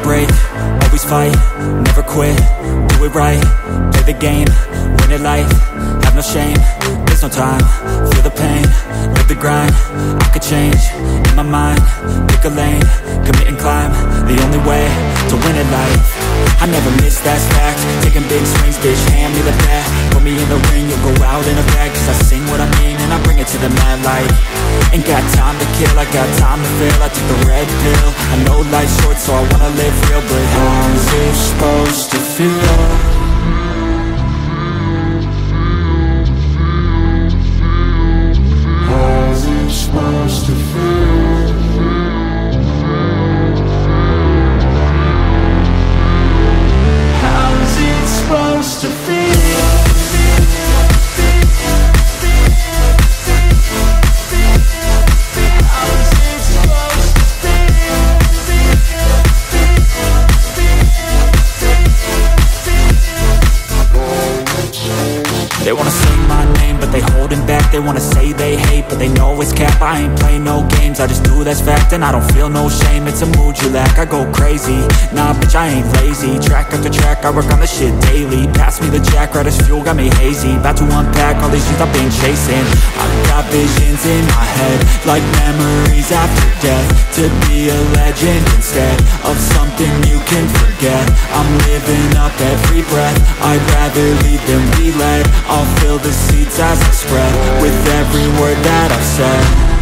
break, always fight, never quit, do it right, play the game, win it life, have no shame, there's no time, feel the pain, live the grind, I could change, in my mind, pick a lane, commit and climb, the only way to win at life. I never miss, that's fact, taking big swings, bitch, hand me the bat, put me in the ring, you'll go out in a bag, cause I sing what I mean and I bring it to the mad light. Ain't got time to kill, I got time to feel, I took the red pill, I know life's short so I wanna live real, but how's it supposed to feel? How's it supposed to feel? How's it supposed to feel? They wanna say my name, but they holding back. They wanna say they hate, but they know it's cap. I ain't play no games, I just do, that's fact. And I don't feel no shame, it's a mood you lack. I go crazy, nah bitch I ain't lazy. Track after track, I work on this shit daily. Pass me the jack, right as fuel, got me hazy. About to unpack all these things I've been chasing. I've got visions in my head, like memories after death. To be a legend instead of something you can forget. I'm living up every breath, I'd rather lead than be led. I'll fill the seeds as I spread with every word that I've said.